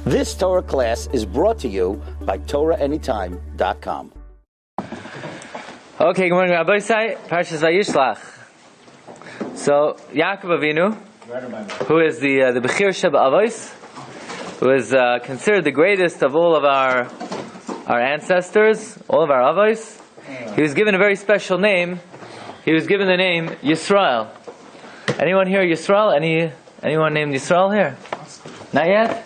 This Torah class is brought to you by TorahAnytime.com. Okay, good morning, Rabbi. Parshas Vayishlach. So, Yaakov Avinu, who is the Bechir Sheba Avos, who is considered the greatest of all of our ancestors, all of our Avos, he was given a very special name. He was given the name Yisrael. Anyone here Yisrael? Anyone named Yisrael here? Not yet?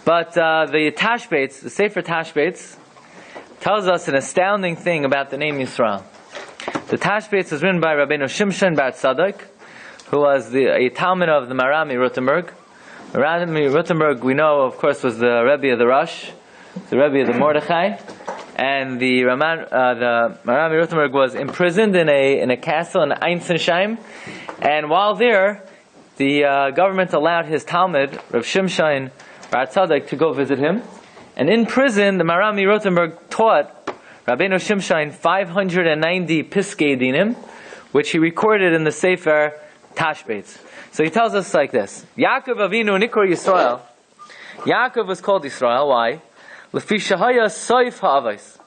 But the Tashbates, the Sefer Tashbates, tells us an astounding thing about the name Yisrael. The Tashbates was written by Rabbi Shimshon Bar Tzadok, who was a Talmud of the Marami Rothenburg. Marami Rothenburg, we know, of course, was the Rebbe of the Rosh, the Rebbe of the Mordechai, and the Marami Rothenburg was imprisoned in a castle in Einsensheim, and while there, the government allowed his Talmud, Rav Shimshon Bar Tzadok, to go visit him. And in prison, the Marami Rothenburg taught Rabbeinu Shimshon 590 Piskei Dinim, which he recorded in the Sefer Tashbates. So he tells us like this: Yaakov Avinu Nikor Yisrael. Yaakov was called Yisrael. Why? Lefi shehaya soif ha'avos.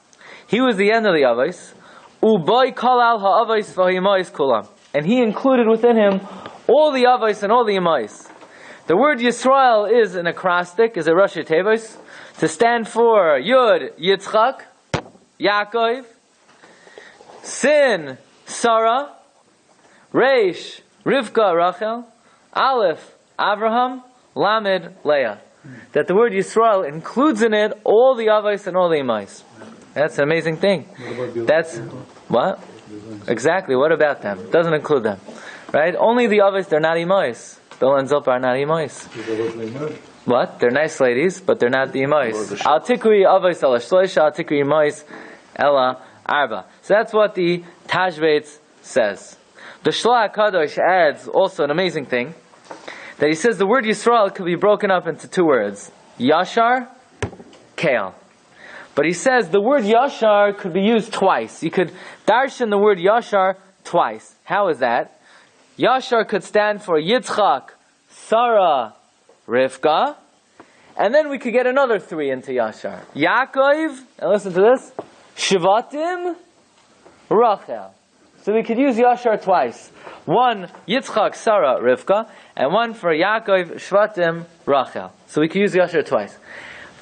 He was the end of the avos. Uboy kol al ha'avos v'ha'imois kulam. And he included within him all the avos and all the imois. The word Yisrael is an acrostic, is a Rashi Tevos, to stand for Yud, Yitzchak, Yaakov, Sin, Sarah, Reish, Rivka, Rachel, Aleph, Avraham, Lamed, Leah. That the word Yisrael includes in it all the avos and all the imais. That's an amazing thing. That's what? Exactly. What about them? Doesn't include them, right? Only the avos. They're not imais. Bill and Zilpa are not imais. What? They're nice ladies, but they're not the imais. Al tikri avos ela shloisha, al tikri imais ela arba. So that's what the Tashbates says. The Shlach Kadosh adds also an amazing thing, that he says the word Yisrael could be broken up into two words: Yashar, Kael. But he says the word Yashar could be used twice. You could darshan the word Yashar twice. How is that? Yashar could stand for Yitzchak, Sarah, Rivka, and then we could get another three into Yashar. Yaakov, and listen to this, Shvatim, Rachel. So we could use Yashar twice. One, Yitzchak, Sarah, Rivka, and one for Yaakov, Shvatim, Rachel. So we could use Yashar twice.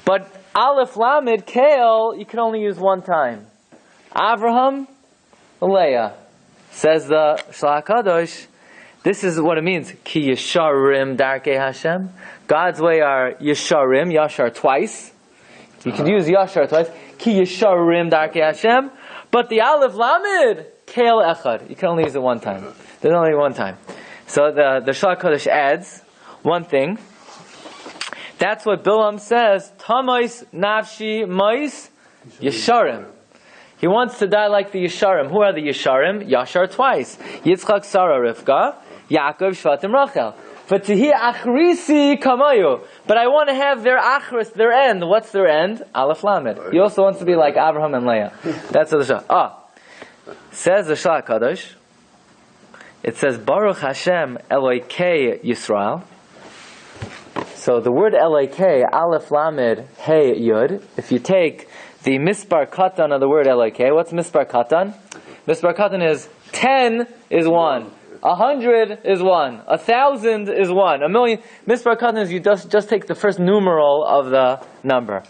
But Aleph, Lamed, Kael, you can only use one time. Avraham, Leah. Says the Shlach Kadosh, this is what it means. Ki Yesharim Darkei Hashem. God's way are Yesharim, Yashar twice. You can use Yashar twice. Ki Yesharim Darkei Hashem. But the Aleph Lamed, Kael Echad. You can only use it one time. There's only one time. So the Shlach Kodesh adds one thing. That's what Bilam says. Tamais Nafshi Mais Yesharim. He wants to die like the Yesharim. Who are the Yesharim? Yashar twice. Yitzchak, Sarah, Rivka, Yaakov, Shvatim, Rachel. But I want to have their achris, their end. What's their end? Aleph Lamed. He also wants to be like Abraham and Leah. That's what the Shah. Says the Shlach Kadosh. It says Baruch Hashem Eloikei Yisrael. So the word Eloikei, Aleph Lamed Hey Yud. If you take the mispar katan of the word Eloikei, what's mispar katan? Mispar katan is 10 is 1. 100 is 1. 1,000 is 1. 1,000,000. Mispar katan is you just take the first numeral of the number.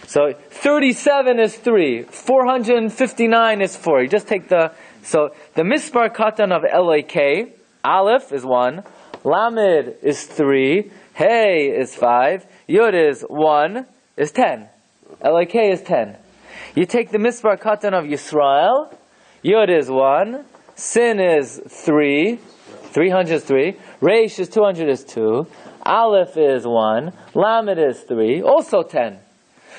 So 37 is 3. 459 is 4. You just take the mispar katan of Eloikei, Aleph is 1, Lamed is 3, Hey is 5, Yud is 1, is 10. Eloikei is 10. You take the mispar katan of Yisrael, Yud is 1, Sin is 3, 300 is 3, Reish is 200 is 2, Aleph is 1, Lamed is 3, also 10.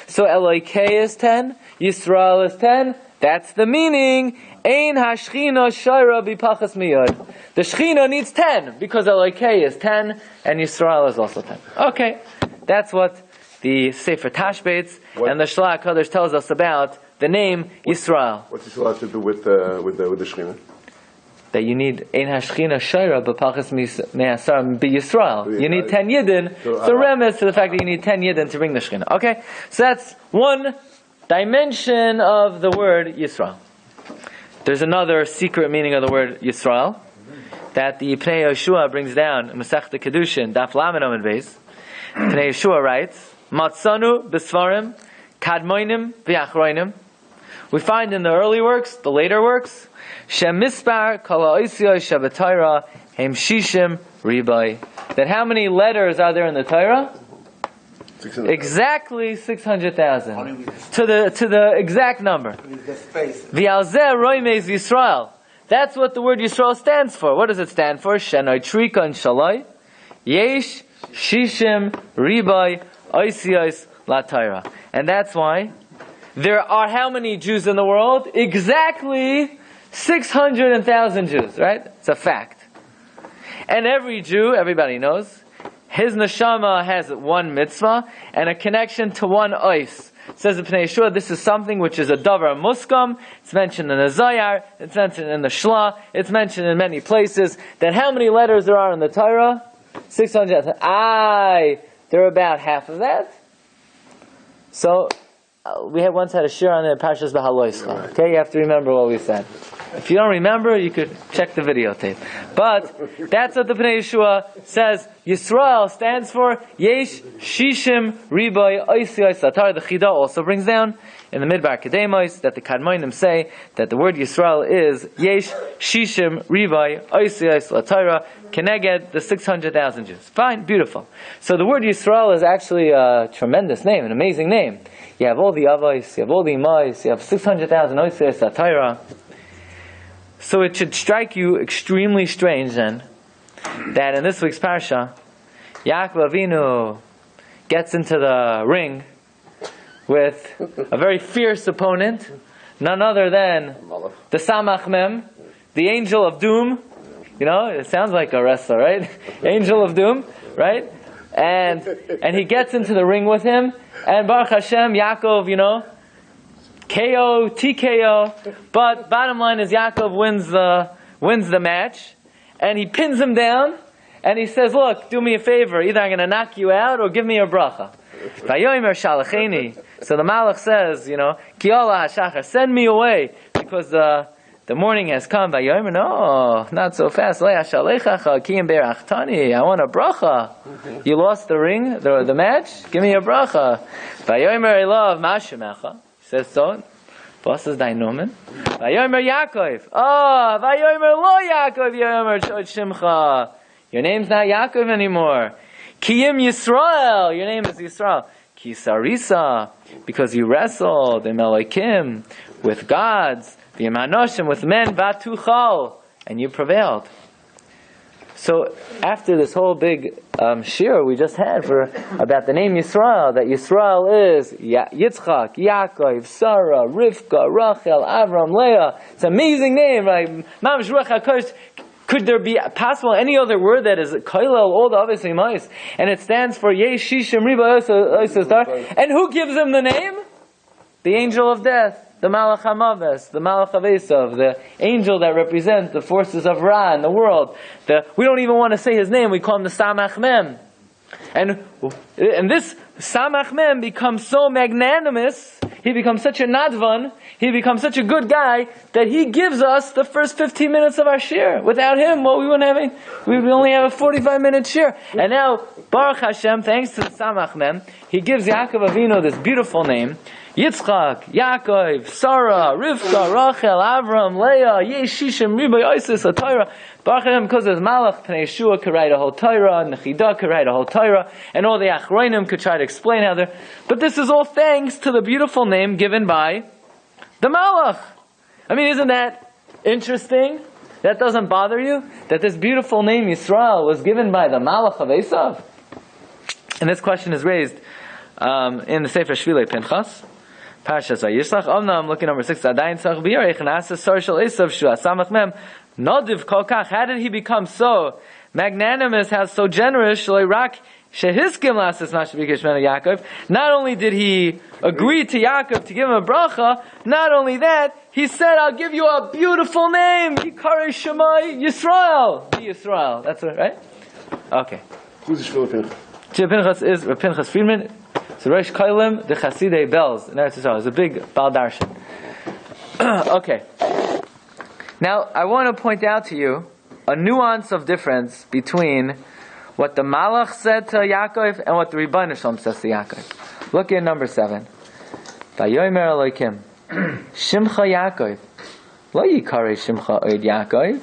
So Eloikei is 10, Yisrael is 10, that's the meaning. Ein hashchina shayra bipachas miyod. The Shechina needs 10, because Eloikei is 10, and Yisrael is also 10. Okay, that's what the Sefer Tashbates and the Shlach Kadosh tells us about the name Yisrael. What's Yisrael to do with the Shechina? that you need Ein Hashchina Shaira B'Pachas Me'asar B'Yisrael. You need 10 Yidden. It's a remez to the fact that you need 10 Yidden to bring the Shechina. Okay? So that's one dimension of the word Yisrael. There's another secret meaning of the word Yisrael that the Pnei Yeshua brings down in Masechta Kedushin, Daf Lamed Amud Beis. Pnei Yeshua writes, Matzanu b'Sfarim Kadmoinim v'Achroinim. We find in the early works, the later works, Shem Mispar Kol Ha'oisiyos Shabbatayra Hem Shishim Ribai. That how many letters are there in the Torah? Exactly 600,000. To the exact number. V'alzeh roimez Yisrael. That's what the word Yisrael stands for. What does it stand for? Shenoi Trika and Shalai. Yesh Shishim Ribai Oisiyos LaTorah. And that's why there are how many Jews in the world? Exactly 600,000 Jews, right? It's a fact. And every Jew, everybody knows, his neshama has one mitzvah and a connection to one ois. Says the Pnei Yeshua, this is something which is a davar muskam. It's mentioned in the Zayar, it's mentioned in the Shla, it's mentioned in many places. That how many letters there are in the Torah? 600. There are about half of that. So, we once had a shiur on the Parshas Vayishlach. Okay, you have to remember what we said. If you don't remember, you could check the videotape. But that's what the Pnei Yeshua says. Yisrael stands for Yesh Shishim Ribai Oisiyos LaTorah. The Chida also brings down in the Midbar Kedemos that the Kadmonim say that the word Yisrael is Yesh Shishim Ribai Oisiyos LaTorah, Keneged the 600,000 Jews. Fine, beautiful. So the word Yisrael is actually a tremendous name, an amazing name. You have all the Avos, you have all the Imais, you have 600,000 Oisiyos LaTorah. So it should strike you extremely strange then that in this week's Parsha, Yaakov Avinu gets into the ring with a very fierce opponent, none other than the Samach Mem, the angel of doom. You know, it sounds like a wrestler, right? Angel of doom, right? And he gets into the ring with him, and Baruch Hashem, Yaakov, KO, TKO, but bottom line is Yaakov wins the match, and he pins him down, and he says, look, do me a favor, either I'm going to knock you out or give me a bracha. Vayomer shalacheni. So the Malach says, Ki ola hashachar, send me away, because the morning has come. Vayomer, no, not so fast. Le hashalechacha, kiyim berachtani, I want a bracha. You lost the ring, the match? Give me a bracha. Vayomer elav mashemecha. Says so. Boss is Dainomen. Vayomer Yaakov. Vayomer lo Yaakov. Vayomer Shod Shimcha. Your name's not Yaakov anymore. Kiyim Yisrael. Your name is Yisrael. Ki Sarisa. Because you wrestled in Elokim with gods, the Imanoshim with men, Vatuchal, and you prevailed. So after this whole big shiur we just had about the name Yisrael, that Yisrael is Yitzchak, Yaakov, Sarah, Rivka, Rachel, Avram, Leah. It's an amazing name, right? Mamash Ruach HaKodesh. Could there be possible any other word that is koilel all the obviously mice, and it stands for Yesh Shishim Riba Osastar? And who gives him the name? The angel of death. The Malach HaMaves, the Malach HaVesav, the angel that represents the forces of Ra in the world. We don't even want to say his name, we call him the Samach Mem. And this Samach Mem becomes so magnanimous, he becomes such a Nadvan, he becomes such a good guy, that he gives us the first 15 minutes of our shiur. Without him, we would only have a 45-minute shiur. And now, Baruch Hashem, thanks to the Samach Mem, he gives Yaakov Avinu this beautiful name, Yitzchak, Yaakov, Sarah, Rivka, Rachel, Avram, Leah, Yesh Shishim, Ribai, Oisis, Torah. Baruch Hashem, because there's Malach, Pnei Yeshua could write a whole Torah, Nechida could write a whole Torah, and all the Achronim could try to explain how they're. But this is all thanks to the beautiful name given by the Malach. I mean, isn't that interesting? That doesn't bother you? That this beautiful name Yisrael was given by the Malach of Esav? And this question is raised in the Sefer Shvilei Pinchas. Parshas Vayishlach. I'm looking number 6. Adayin tzarich b'yarech nasa sar shel Esav shua samach mem nadiv kol kach. How did he become so magnanimous? How so generous? Shalei rak Shehiskim lasas mashbikesh mena Yaakov. Not only did he agree to Yaakov to give him a bracha, not only that, he said, "I'll give you a beautiful name. Yikarei Shemai Yisrael." Yisrael. That's it, right? Okay. Who's the Shmuel Pinchas? Shmuel Pinchas is Rav Pinchas Friedman. It's Rosh Kolim, the Chasidei Bells in Eretz Yisrael. It's a big Baal Darshan. Okay. Now, I want to point out to you a nuance of difference between what the Malach said to Yaakov and what the Rebbeinu Shalom says to Yaakov. Look at number 7. Vayomer Elokim Shimcha Yaakov Lo Yikarei Shimcha Oid Yaakov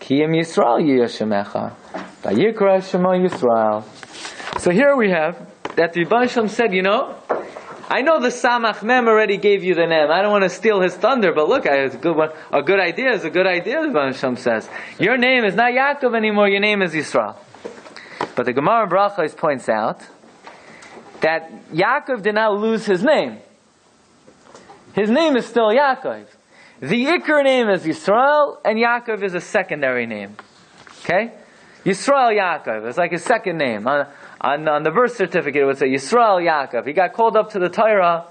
Ki Im Yisrael Yiyashemecha Vayikra Shema Yisrael. So here we have that the Rebbeinu Shalom said, I know the Samach Mem already gave you the name. I don't want to steal his thunder, but look, it's a good one. A good idea is a good idea, the Rebbeinu Shalom says. Your name is not Yaakov anymore, your name is Yisrael. But the Gemara Brachos points out that Yaakov did not lose his name. His name is still Yaakov. The Iker name is Yisrael, and Yaakov is a secondary name. Okay? Yisrael Yaakov is like his second name. On the birth certificate it would say Yisrael Yaakov. He got called up to the Torah,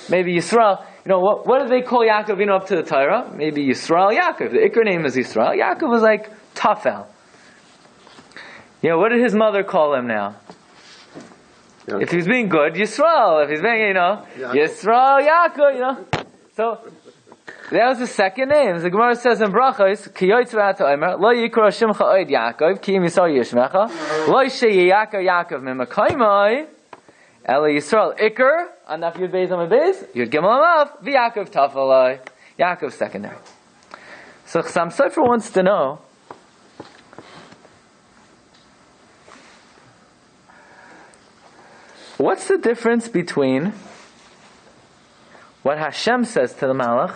maybe Yisrael. What did they call Yaakov up to the Torah? Maybe Yisrael Yaakov. The Iker name is Yisrael. Yaakov was like Tafel. What did his mother call him now? Yaakov. If he's being good, Yisrael. If he's being, Yisrael Yaakov, So, that was the second name. The Gemara says in Brachos, Ki yotzva ha'omer, Lo yikra shimcha oid Yaakov, Ki im Yisrael yishmecha, Lo sheyiyakar Yaakov mimakaymai, Ela Yisrael Iker, on Daf Yud Beis Amud Beis, Yud Gimel Amav, V'Yaakov Tafalai. Yaakov secondary. So Chassam Sofer wants to know, what's the difference between what Hashem says to the Malach,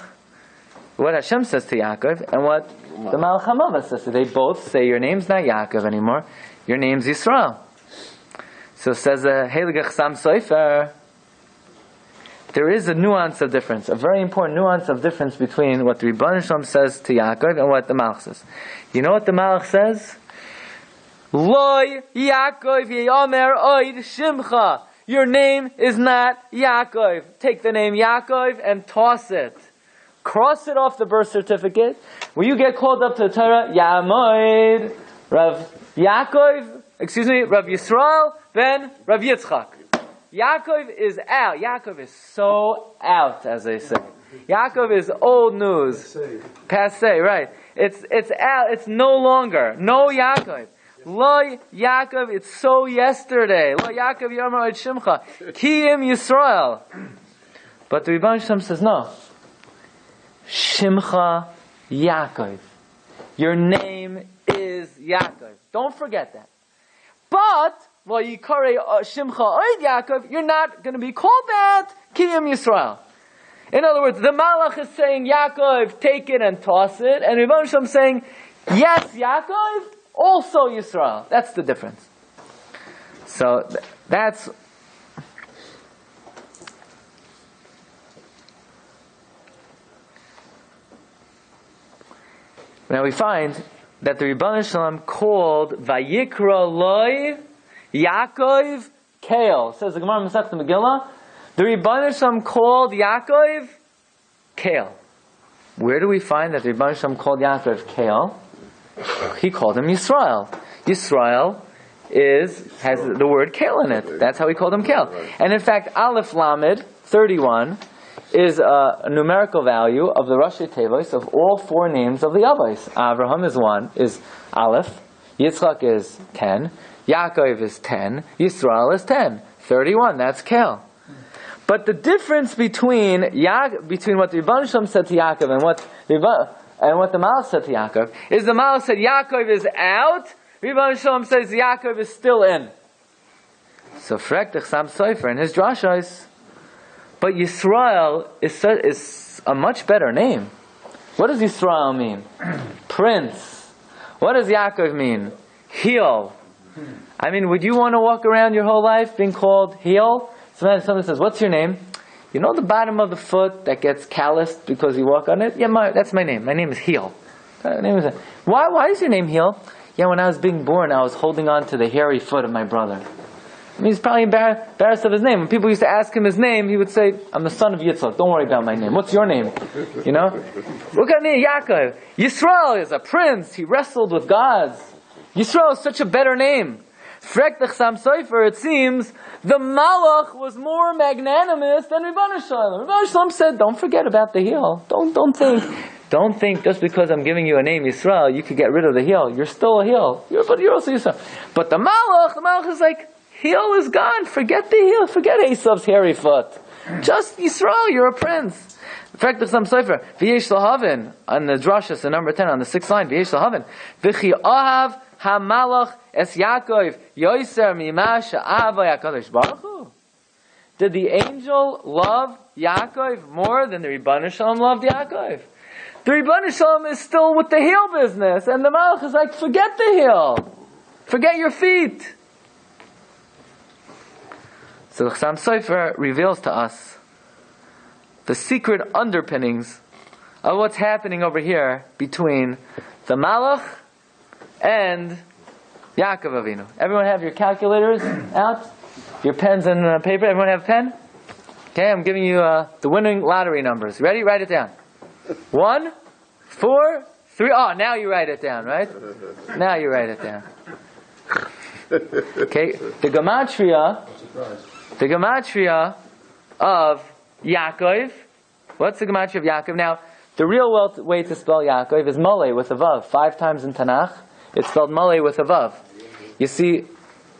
what Hashem says to Yaakov, and what the Malach HaMavah says? So they both say, your name's not Yaakov anymore, your name's Yisrael. So says the Heilige Chassam Sofer, there is a nuance of difference, a very important nuance of difference between what the Rebbeinu Shalom says to Yaakov and what the Malach says. You know what the Malach says? Loi Yaakov Yeomer Oid Shimcha. Your name is not Yaakov. Take the name Yaakov and toss it. Cross it off the birth certificate. When you get called up to the Torah, Yamoid, Rav Yisrael, then Rav Yitzchak. Yaakov is out. Yaakov is so out, as they say. Yaakov is old news. Passé, right. It's out. It's no longer. No Yaakov. Lo Yaakov, it's so yesterday. Lo Yaakov Yomer Oid Shimcha. Ki Im Yisrael. But the Rebbeinu Shalom says, no. Shimcha Yaakov. Your name is Yaakov. Don't forget that. But, Lo Yikarei Shimcha Oid Yaakov, you're not going to be called that. Ki Im Yisrael. In other words, the Malach is saying, Yaakov, take it and toss it. And Rebbeinu Shalom saying, yes, Yaakov, also Yisrael. That's the difference. So that's now we find that the Rebbeinu Shalom called Vayikra Loi Yaakov Kale. Says the Gemara Masechta Megillah. The Rebbeinu Shalom called Yaakov Kale. Where do we find that the Rebbeinu Shalom called Yaakov Kale? He called him Yisrael. Yisrael has the word Kale in it. That's how he called him Kale. And in fact, Aleph Lamed 31 is a numerical value of the Rashi Tevos of all 4 names of the Avos. Avraham is Aleph, Yitzchak is 10, Yaakov is 10, Yisrael is 10. 31, that's Kale. But the difference between what the Rebbeinu Shalom said to Yaakov and what the Malach said to Yaakov is the Malach said Yaakov is out, Rebbeinu Shalom says Yaakov is still in. So Frek the Chassam Sofer in his drashos, but Yisrael is a much better name. What does Yisrael mean? Prince. What does Yaakov mean? Heel. I mean, would you want to walk around your whole life being called heel? Sometimes someone says, what's your name? You know the bottom of the foot that gets calloused because you walk on it? Yeah, that's my name. My name is Heel. Why is your name Heel? Yeah, when I was being born, I was holding on to the hairy foot of my brother. I mean, he's probably embarrassed of his name. When people used to ask him his name, he would say, I'm the son of Yitzchak. Don't worry about my name. What's your name? You know? Look at me, Yaakov. Yisrael is a prince. He wrestled with gods. Yisrael is such a better name. Frektach Sam Sofer, it seems, the Malach was more magnanimous than Ribbon Shalom. Ribbon Shalom said, don't forget about the heel. Don't think just because I'm giving you a name, Yisrael, you could get rid of the heel. You're still a heel. But you're also Yisrael. But the Malach is like, heel is gone. Forget the heel. Forget Esav's hairy foot. Just Yisrael, you're a prince. In fact, there's some Sefer, Vayishlach, on the Drashas, in number 10, on the 6th line, Vayishlach, V'chi Ahav HaMalach Es Yaakov Yoiser Mima She'ahava HaKadosh Baruch Hu. Did the angel love Yaakov more than the Ribbon Shalom loved Yaakov? The Ribbon Shalom is still with the heel business, and the Malach is like, forget the heel. Forget your feet. So the Chassam Sofer reveals to us the secret underpinnings of what's happening over here between the Malach and Yaakov Avinu. Everyone have your calculators out? Your pens and paper? Everyone have a pen? Okay, I'm giving you the winning lottery numbers. Ready? Write it down. 1, 4, 3. Oh, now you write it down, right? Now you write it down. Okay, the gematria of Yaakov. What's the gematria of Yaakov? Now, the real way to spell Yaakov is Malay with a Vav. 5 times in Tanakh, it's spelled Malay with a Vav. You see,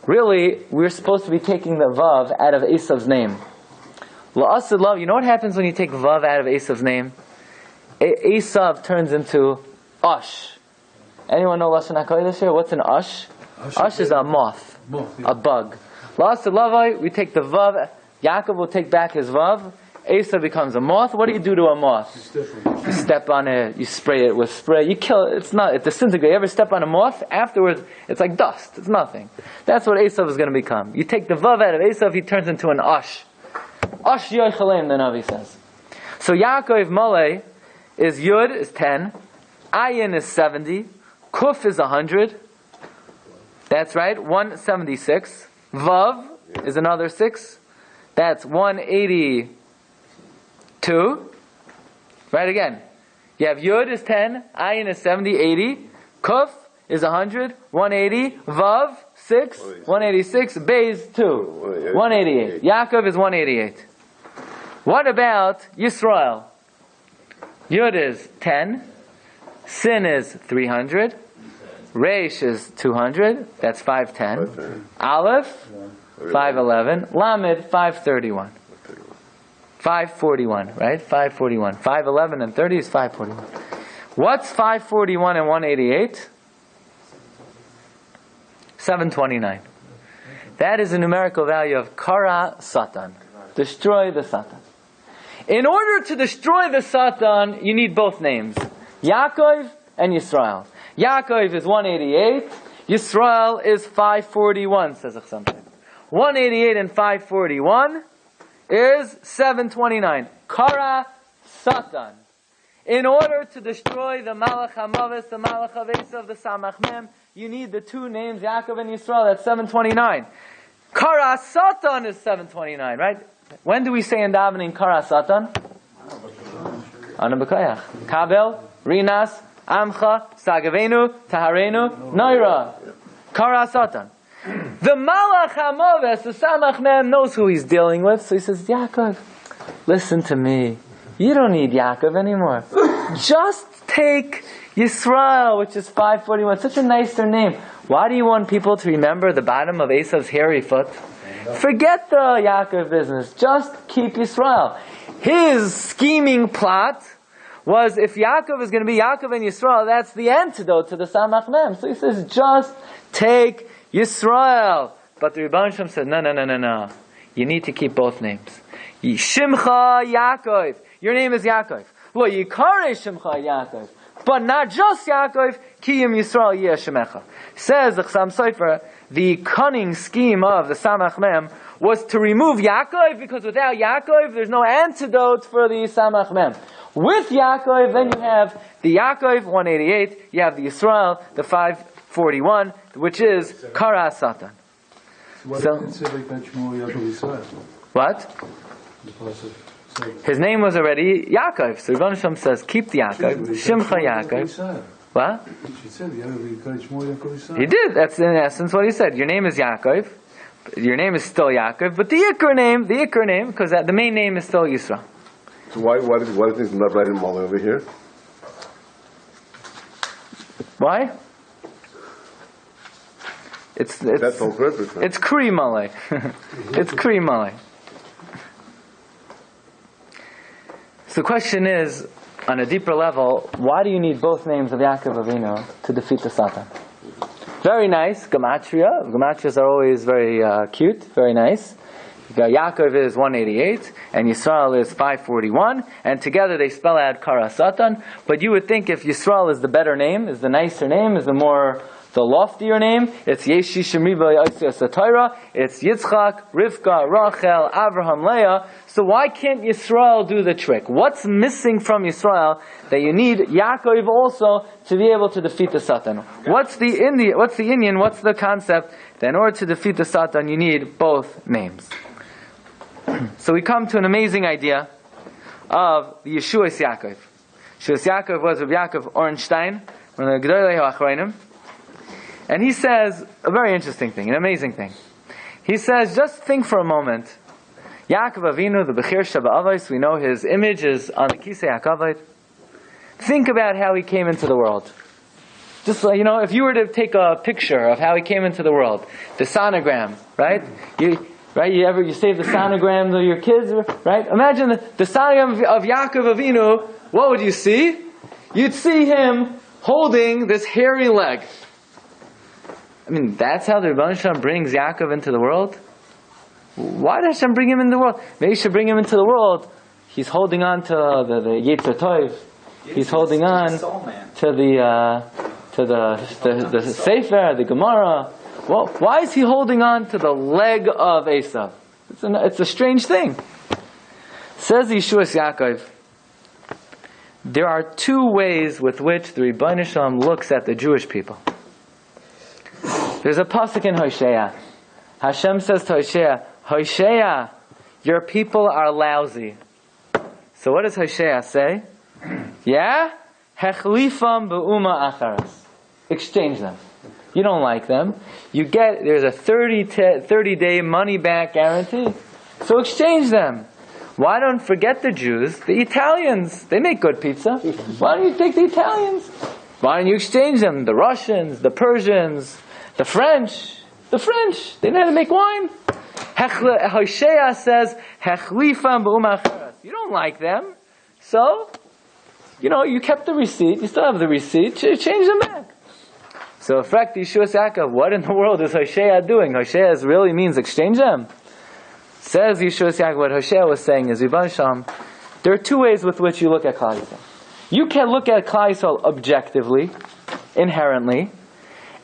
really, we're supposed to be taking the Vav out of Esav's name. La'asad love, you know what happens when you take Vav out of Esav's name? Esav turns into Ush. Anyone know Lashon HaKodesh here? What's an Ush? Ush is a moth, a bug. La'asad love, we take the Vav, Yaakov will take back his Vav, Esav becomes a moth. What do you do to a moth? You step on it, you spray it with spray, you kill it, it disintegrates. You ever step on a moth? Afterwards, it's like dust, it's nothing. That's what Esav is going to become. You take the Vav out of Esav, he turns into an Ush. Ush Yoichalem, the Navi says. So Yaakov Malay is Yud is 10, Ayin is 70, Kuf is 100. That's right, 176. Vav is another 6. That's 182. Right again. You have Yud is 10, Ayin is 70, 80. Kuf is 100, 180. Vav, 6, 186. Beis, 2, 188. Yaakov is 188. What about Yisrael? Yud is 10. Sin is 300. Reish is 200. That's 510. Aleph, 511. Lamed, 531. 541, right? 541. 511 and 30 is 541. What's 541 and 188? 729. That is the numerical value of Kara Satan. Destroy the Satan. In order to destroy the Satan, you need both names. Yaakov and Yisrael. Yaakov is 188. Yisrael is 541, says Chassam. 188 and 541 is 729. Kara Satan. In order to destroy the Malach HaMavis, the Malach HaVesav, the Samach Mem, you need the two names, Yaakov and Yisrael. That's 729. Kara Satan is 729, right? When do we say in davening Kara Satan? Ana B'Koyach. Kabel, Rinas, Amcha, Sagavenu, Taharenu, Noira. Kara Satan. The Malach HaMaves, the Samach Mem, knows who he's dealing with, so he says, Yaakov, listen to me. You don't need Yaakov anymore. Just take Yisrael, which is 541. Such a nicer name. Why do you want people to remember the bottom of Esav's hairy foot? Forget the Yaakov business. Just keep Yisrael. His scheming plot was if Yaakov is going to be Yaakov and Yisrael, that's the antidote to the Samach Mem. So he says, just take Yisrael. But the Rebbeinu Shem said, no. You need to keep both names. Shimcha Yaakov. Your name is Yaakov. Lo Yikare Shimcha Yaakov. But not just Yaakov, Kiyim Yisrael Yeh Shemecha. Says the Chassam Sofer, the cunning scheme of the Samach Mem was to remove Yaakov, because without Yaakov, there's no antidote for the Samach Mem. With Yaakov, then you have the Yaakov, 188, you have the Yisrael, the 541, which is Kara Satan. What? His name was already Yaakov. So Rebbe Shalom says, keep the Yaakov. Shimcha Yaakov. What? He did. That's in essence what he said. Your name is Yaakov. Your name is still Yaakov, but the Ikr name, because the main name is still Yisra. So why did he not write him all over here? Why? It's that's on purpose. Huh? It's Kri Malay. It's Kri Malay. So the question is, on a deeper level, why do you need both names of Yaakov Avinu to defeat the Satan? Very nice, gematria. Gematrias are always very cute, very nice. Yaakov is 188, and Yisrael is 541, and together they spell out Kara Satan. But you would think if Yisrael is the better name, is the nicer name, is the loftier name, it's Yeshi Shemiba Yosef Torah, it's Yitzchak, Rivka, Rachel, Avraham, Leah. So why can't Yisrael do the trick? What's missing from Yisrael that you need Yaakov also to be able to defeat the Satan? What's the Indian? What's the concept that in order to defeat the Satan you need both names? So we come to an amazing idea of the Yeshuas Yaakov. Yeshuas Yaakov was Rabbi Yaakov Ornstein, one of the Gedolei HaAchronim. And he says a very interesting thing, an amazing thing. He says, just think for a moment. Yaakov Avinu, the Bechir Shabbat, we know his image is on the Kisei HaKavod. Think about how he came into the world. Just like, if you were to take a picture of how he came into the world, the sonogram, right? You save the sonogram to your kids, right? Imagine the sonogram of Yaakov Avinu. What would you see? You'd see him holding this hairy leg. I mean, that's how the Rebbe Shalom brings Yaakov into the world? Why does Hashem bring him into the world? Maybe he should bring him into the world. He's holding on to the Yetzer Tov. He's holding on to the Sefer, the Gemara. Well, why is he holding on to the leg of Esav? It's a strange thing. Says Yeshuas Yaakov, there are two ways with which the Rebbe Shalom looks at the Jewish people. There's a pasuk in Hosea. Hashem says to Hosea, Hosea, your people are lousy. So what does Hosea say? Yeah? Hechlifam be'uma acharas. Exchange them. You don't like them. There's a 30-day money-back guarantee. So exchange them. Why don't forget the Jews? The Italians, they make good pizza. Why don't you take the Italians? Why don't you exchange them? The Russians, the Persians, the French, they know how to make wine. Hosea says, Hechlifam be'uma acharas. You don't like them. So, you kept the receipt. You still have the receipt. Change them back. So, in fact, Yeshuas Yaakov, what in the world is Hosea doing? Hosea really means exchange them. Says Yeshuas Yaakov, what Hosea was saying is, Rebbe Shalom, there are two ways with which you look at Klal Yisrael. You can look at Klal Yisrael objectively, inherently,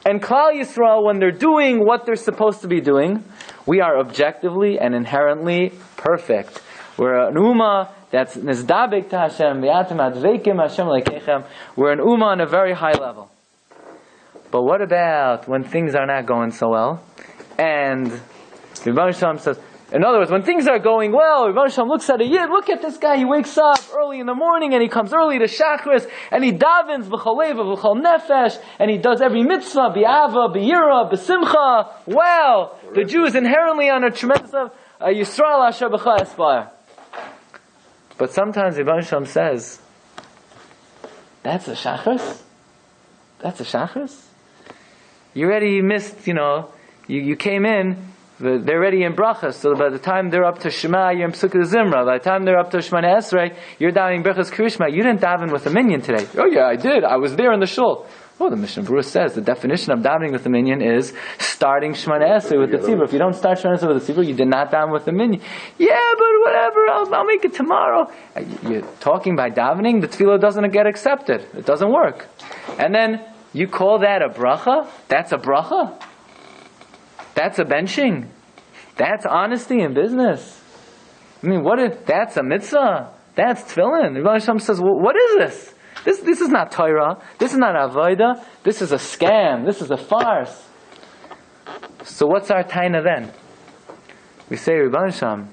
and Klal Yisrael, when they're doing what they're supposed to be doing, we are objectively and inherently perfect. We're an ummah that's nizdabek to Hashem, v'atem adveikim Hashem lekechem. We're an ummah on a very high level. But what about when things are not going so well? And Rebbe Shalom says, in other words, when things are going well, Rebbe Shalom looks at a yid, look at this guy, he wakes up early in the morning and he comes early to Shachris and he davens v'chol leva v'chol nefesh and he does every mitzvah, bi'ava, bi'yira, b'simcha. Wow! The Jew is inherently on a tremendous level. Yisrael asher b'cha aspire. But sometimes Rebbe Shalom says, that's a Shachris? That's a Shachris? You already missed, you came in, they're already in brachas, so by the time they're up to Shema, you're in Psukkah Zimra. By the time they're up to Shemana Esrei, you're davening brachas Krishma. You didn't daven with a minyan today. Oh yeah, I did. I was there in the shul. Oh, the Mishnah Berurah says the definition of davening with the minyan is starting Shemana Esrei with the tzibur. If you don't start Shemana Esrei with the tzibur, you did not daven with the minyan. Yeah, but whatever, I'll make it tomorrow. You're talking by davening, the tefillah doesn't get accepted. It doesn't work. And then you call that a bracha? That's a bracha? That's a benching. That's honesty in business. I mean, that's a mitzvah. That's tefillin. Rebbe Shalom says, well, what is this? This is not Torah. This is not Avodah. This is a scam. This is a farce. So what's our taina then? We say, Rebbeinu Shalom,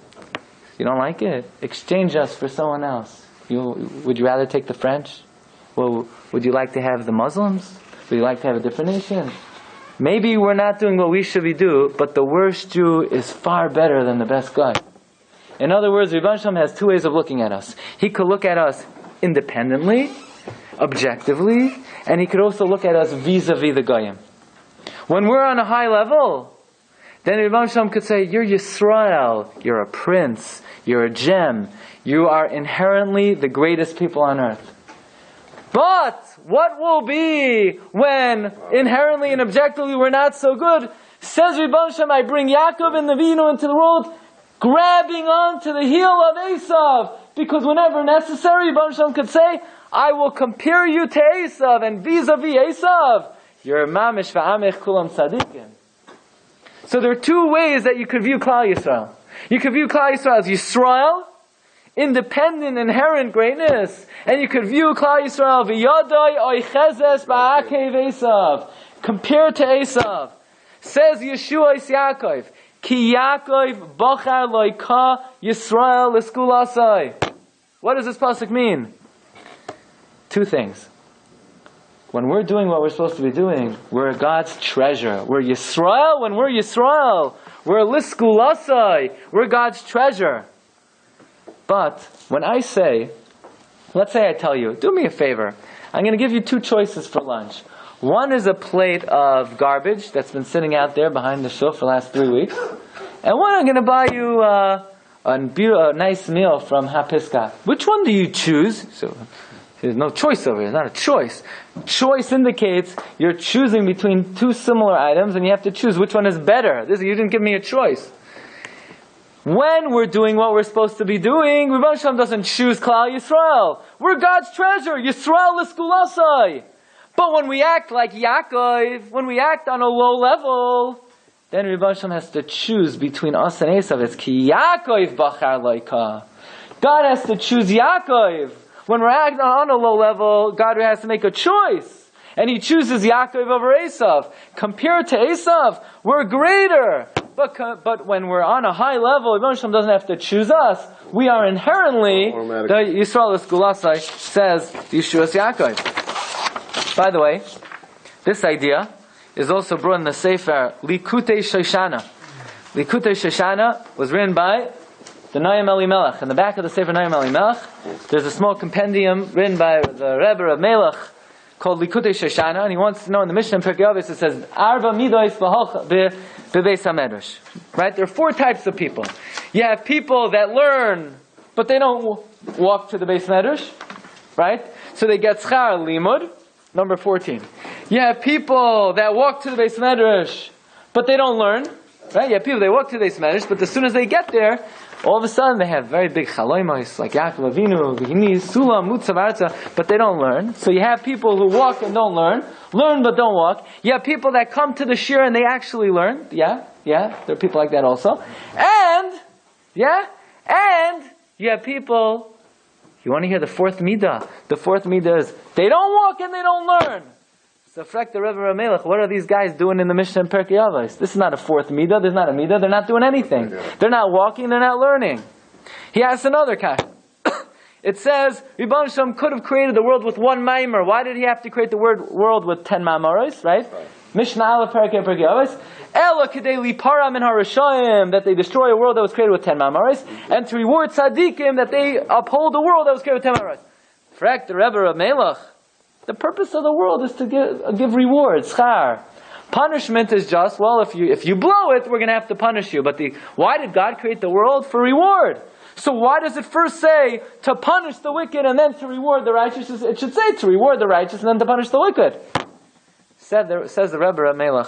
you don't like it? Exchange us for someone else. Would you rather take the French? Well, would you like to have the Muslims? Would you like to have a different nation? Maybe we're not doing what we should be doing, but the worst Jew is far better than the best guy. In other words, Rebbeinu Shalom has two ways of looking at us. He could look at us independently, objectively, and he could also look at us vis-a-vis the Goyim. When we're on a high level, then Rebbeinu Shalom could say, you're Yisrael, you're a prince, you're a gem, you are inherently the greatest people on earth. But what will be when inherently and objectively we're not so good? Says Rebbeinu Shalom, I bring Yaakov and Avinu into the world, grabbing onto the heel of Esav, because whenever necessary, Rebbeinu Shalom could say, I will compare you to Esav, and vis-a-vis Esav, you're mamish v'amech kulam tzadikim. So there are two ways that you could view Klal Yisrael. You could view Klal Yisrael as Yisrael, independent, inherent greatness, and you could view Klal Yisrael v'yadai oichezes ba'akev Esav, compared to Esav. Says Yeshua is Yaakov, Ki Yaakov bachar loika Yisrael l'eskulasai. What does this pasuk mean? Two things. When we're doing what we're supposed to be doing, we're God's treasure. We're Yisrael. When we're Yisrael, we're liskulasai. We're God's treasure. But when I say, let's say I tell you, do me a favor. I'm going to give you two choices for lunch. One is a plate of garbage that's been sitting out there behind the shul for the last 3 weeks. And one, I'm going to buy you a nice meal from Hapiska. Which one do you choose? So there's no choice over here. It's not a choice. Choice indicates you're choosing between two similar items, and you have to choose which one is better. You didn't give me a choice. When we're doing what we're supposed to be doing, Rebbeinu Shalom doesn't choose Klal Yisrael. We're God's treasure. Yisrael l'eskulasai. But when we act like Yaakov, when we act on a low level, then Rebbeinu Shalom has to choose between us and Esav. It's Ki Yaakov bachar loika. God has to choose Yaakov. When we're acting on a low level, God has to make a choice. And He chooses Yaakov over Esav. Compared to Esav, we're greater. But when we're on a high level, Rebbeinu Shalom doesn't have to choose us. We are inherently, the Yisrael Eskulasai says, Yeshua Yaakov. By the way, this idea is also brought in the Sefer Likutei Shoshana. Likutei Shoshana was written by the Noam Elimelech. In the back of the Sefer Noam Elimelech, there's a small compendium written by the Rebbe of Melech called Likutei Shoshana, and he wants to know in the Mishnah in Pirkei Avos it says Arba Midos Bebeis HaMedrash. Right? There are four types of people. You have people that learn, but they don't walk to the Beis Medrash. Right? So they get Schar Limud, number 14. You have people that walk to the Beis Medrash, but they don't learn. Right? You have people that walk to the Beis Medrash, but as soon as they get there, all of a sudden they have very big chaloimos, like Yaakov Avinu, V'hini, Sulam, Mutzav, Arza, but they don't learn. So you have people who walk and don't learn but don't walk. You have people that come to the Shiur and they actually learn. Yeah, there are people like that also. And you have people, you want to hear the fourth midah? The fourth midah is, they don't walk and they don't learn. So, Frek the Rebbe Ramelech, what are these guys doing in the Mishnah and Pirkei Avos? This is not a fourth midah. There's not a midah. They're not doing anything. They're not walking. They're not learning. He asks another question. It says Rebbeinu Shalom could have created the world with one maimer. Why did He have to create the world with 10 maimeros? Right? Mishnah Aleph Pirkei Avos. Ela kedei lipara min harashayim, that they destroy a world that was created with 10 maimeros, and to reward tzaddikim that they uphold a world that was created with 10 maimeros. Frek the Rebbe Ramelech. The purpose of the world is to give rewards, schar. Punishment is just, well, if you blow it, we're going to have to punish you. But why did God create the world? For reward. So why does it first say to punish the wicked and then to reward the righteous? It should say to reward the righteous and then to punish the wicked. Says the Rebbe Melech.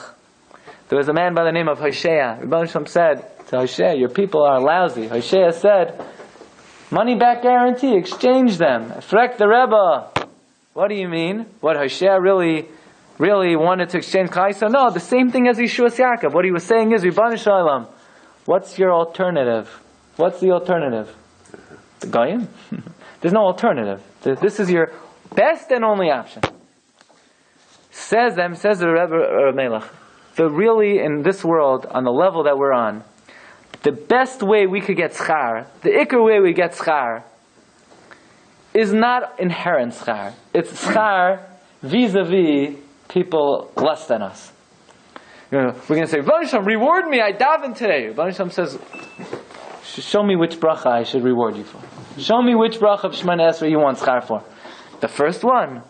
There was a man by the name of Hoshea. Rebbeinu Shalom said to Hoshea, your people are lousy. Hoshea said, money back guarantee, exchange them. Frek the Rebbe. What do you mean? What Hoshea really wanted to exchange Klal Yisrael? No, the same thing as Yeshua Yaakov. What he was saying is, Rebbeinu Shalom, what's your alternative? What's the alternative? The Goyim? There's no alternative. This is your best and only option. Says the Rebbe Melech. really, in this world, on the level that we're on, the best way we could get schar, the ikar way we get schar, is not inherent schar. It's schar vis-a-vis people less than us. We're going to say, Vanquish, reward me, I daven today. Vanquish says, show me which bracha I should reward you for. Show me which bracha of Shemana Esrei you want schar for. The first one.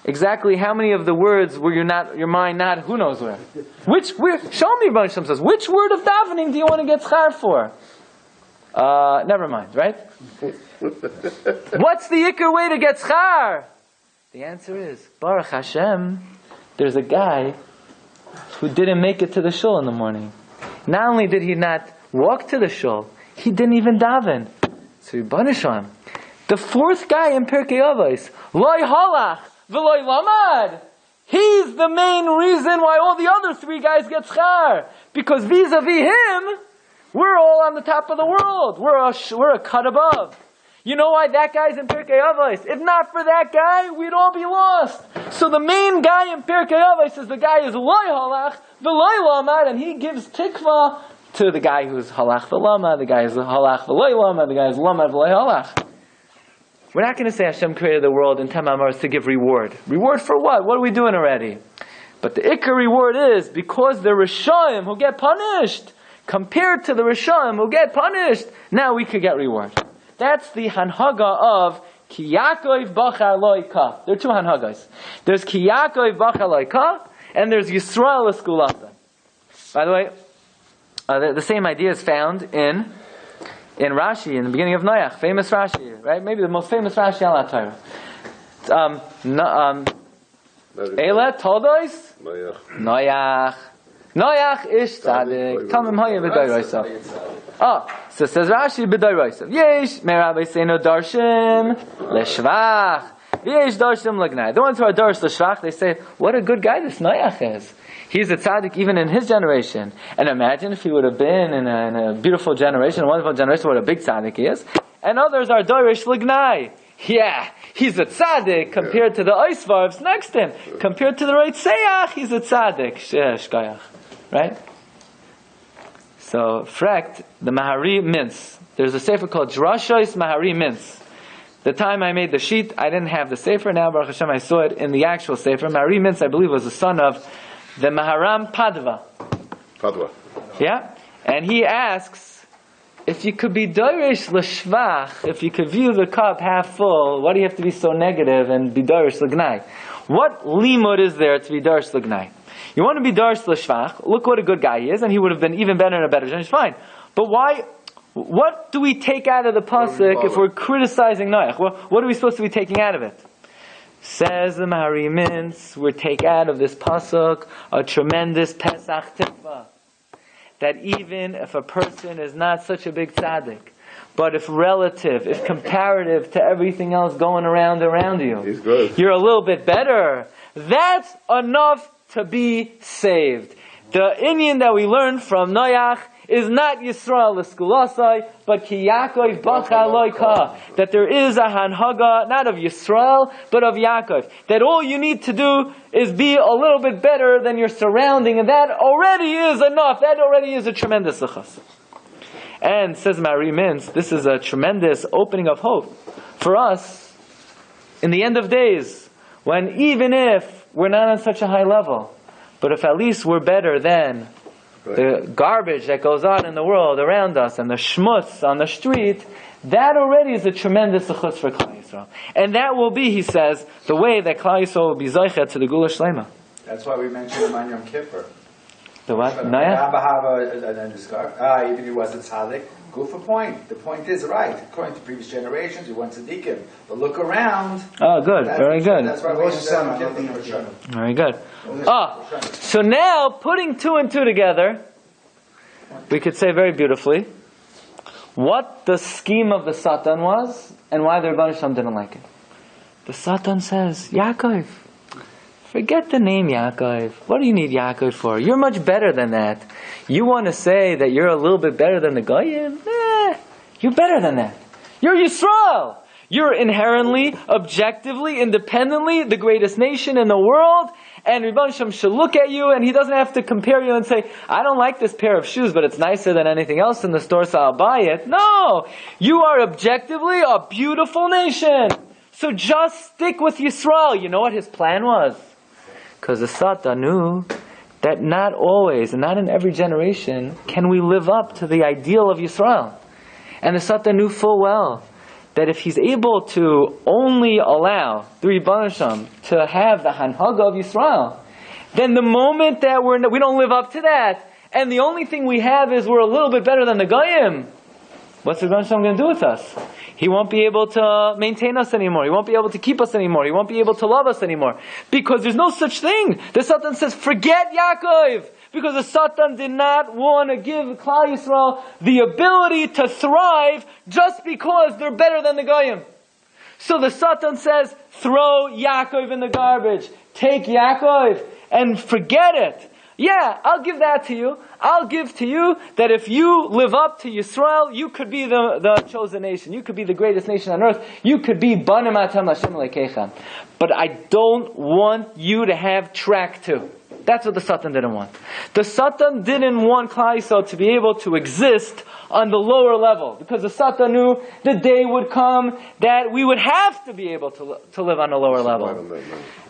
Exactly how many of the words were your mind not, who knows where? Show me, Vanquish says, which word of davening do you want to get schar for? Never mind, right? What's the ikar way to get schar? The answer is, Baruch Hashem, there's a guy who didn't make it to the shul in the morning. Not only did he not walk to the shul, he didn't even daven. So you punish him. The fourth guy in Pirkei Avos, Loi halach v'loi lamad. He's the main reason why all the other three guys get schar. Because vis-a-vis him, we're all on the top of the world. We're a cut above. You know why that guy's in Pirkei Avos? If not for that guy, we'd all be lost. So the main guy in Pirkei Avos is the guy who's Loi halach v'loi lamad, and he gives tikva to the guy who's halach v'lamad, the guy who's halach v'loi lamad, the guy who's lamad v'loi halach. We're not going to say Hashem created the world in 10 Amos to give reward. Reward for what? What are we doing already? But the ikar reward is because the Rishaim who get punished, compared to the Rishaim who get punished, now we could get reward. That's the hanhaga of Ki Yaakov bachar loika. There are two hanhagas. There's Ki Yaakov bachar loika, and there's Yisrael eskulasa. By the way, the same idea is found in Rashi, in the beginning of Noach, famous Rashi, right? Maybe the most famous Rashi al Torah. Eila Toldos Noach. Noach ish tzadik. Tamim hayim b'dayroisav. So says Rashi b'dayroisav. Yesh Rabbi seino darshim l'shvach. Yesh darshim l'gnai. The ones who are darsh l'shvach, they say, what a good guy this Noach is. He's a tzaddik even in his generation. And imagine if he would have been in a beautiful generation, a wonderful generation, what a big tzaddik he is. And others are dorish l'gnai. Yeah, he's a tzaddik compared to the oisvarvs next to him. Compared to the reitzeach, he's a tzaddik. Shkayach. Right? So, Frekt, the Mahari mints. There's a sefer called Drashos Mahari mints. The time I made the sheet, I didn't have the sefer. Now, Baruch Hashem, I saw it in the actual sefer. Mahari mints, I believe, was the son of the Maharam Padva. Yeah? And he asks, if you could be Dorish L'Shvach, if you could view the cup half full, why do you have to be so negative and be Dorish L'Gnai? What limud is there to be Dorish L'Gnai? You want to be Dorish L'Shvach, look what a good guy he is, and he would have been even better in a better generation, fine. But why, what do we take out of the pasuk if we're criticizing Noach? What are we supposed to be taking out of it? Says the Mahari Mintz, we take out of this pasuk a tremendous Pesach tikva. That even if a person is not such a big tzaddik, but if relative, if comparative to everything else going around you, you're a little bit better, that's enough to be saved. The Indian that we learned from Noach is not Yisrael eskulasai, but Ki Yaakov bachar loika. That there is a hanhaga, not of Yisrael, but of Yaakov. That all you need to do is be a little bit better than your surrounding, and that already is enough. That already is a tremendous suchas. And says Mari Mintz, this is a tremendous opening of hope for us in the end of days, when even if we're not on such a high level, but if at least we're better than the garbage that goes on in the world around us and the schmutz on the street, that already is a tremendous suchus for Klal Yisrael. And that will be, he says, the way that Klal Yisrael will be zoichet to the Gula Shlema. That's why we mentioned him on Yom Kippur. The what? Naya? Even if he was a tzaddik, go for point. The point is right. According to previous generations, you want tzaddikim. But look around. Oh, good. Very good. That's why we mentioned Yom Kippur. Very good. So now, putting two and two together, we could say very beautifully what the scheme of the Satan was and why the Rebbeinu Shalom didn't like it. The Satan says, Yaakov, forget the name Yaakov. What do you need Yaakov for? You're much better than that. You want to say that you're a little bit better than the Goyim? You're better than that. You're Yisrael. You're inherently, objectively, independently the greatest nation in the world, and Rebbe Shem should look at you, and he doesn't have to compare you and say, I don't like this pair of shoes, but it's nicer than anything else in the store, so I'll buy it. No! You are objectively a beautiful nation. So just stick with Yisrael. You know what his plan was? Because the Satan knew that not always, and not in every generation, can we live up to the ideal of Yisrael. And the Satan knew full well that if he's able to only allow the Rebbeinu Shem to have the Hanhaga of Yisrael, then the moment that we don't live up to that, and the only thing we have is we're a little bit better than the Goyim, what's the Rebbeinu Shem going to do with us? He won't be able to maintain us anymore. He won't be able to keep us anymore. He won't be able to love us anymore. Because there's no such thing. The Satan says, forget Yaakov. Because the Satan did not want to give Klal Yisrael the ability to thrive just because they're better than the Goyim. So the Satan says, throw Yaakov in the garbage. Take Yaakov and forget it. Yeah, I'll give that to you. I'll give to you that if you live up to Yisrael, you could be the chosen nation. You could be the greatest nation on earth. You could be Banim Atam Hashem Lekechem. But I don't want you to have track 2. That's what the Satan didn't want. The Satan didn't want Klal Yisrael to be able to exist on the lower level. Because the Satan knew the day would come that we would have to be able to live on a lower level.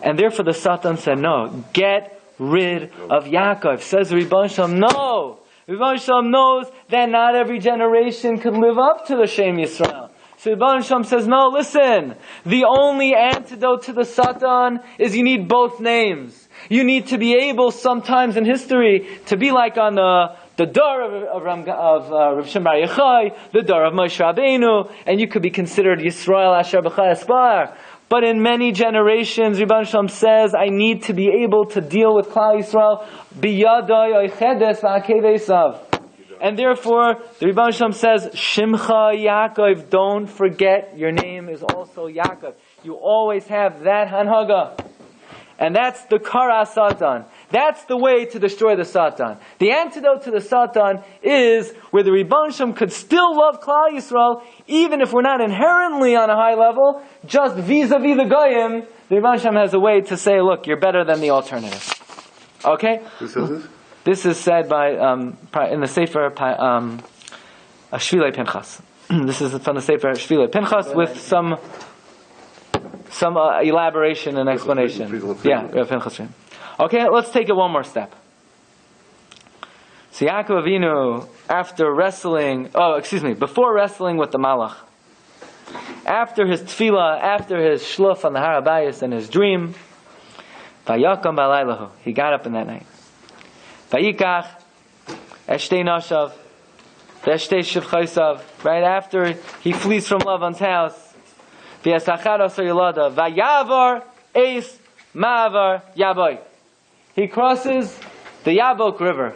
And therefore the Satan said, no, get rid of Yaakov. Says Rebbe Shem, no. Rebbe Shem knows that not every generation could live up to the Shem Yisrael. So Rebbe Shem says, no, listen. The only antidote to the Satan is you need both names. You need to be able sometimes in history to be like on the door of Rav Shem Bar Yochai, the door of Moshe Rabbeinu, and you could be considered Yisrael Asher B'chai Aspar. But in many generations, Rebbe Shem says, I need to be able to deal with Klal Yisrael biyadai oichedes v'akevesav. And therefore, the Rebbe Shem says, Shimcha Yaakov, don't forget your name is also Yaakov. You always have that Hanhaga. And that's the Kara Satan. That's the way to destroy the Satan. The antidote to the Satan is where the Rebbe Shem could still love Klal Yisrael, even if we're not inherently on a high level, just vis-a-vis the Goyim, the Rebbe Shem has a way to say, look, you're better than the alternative. Okay? Who says this? This is said by, in the Sefer Shvilei Pinchas. This is from the Sefer Shvilei Pinchas with some elaboration and explanation. Yeah, Pinchas. Okay, let's take it one more step. So Yaakov Avinu, before wrestling with the Malach, after his tefillah, after his shluf on the Har HaBayis and his dream, Vayakam Balaylahu, he got up in that night. Vayikach Eshtei Nashav, Eshtei Shivchaisav, right after he flees from Lavan's house, V'yasachar Asar Yilada, Vayavar Eis Ma'avar Yaboik. He crosses the Yabok River.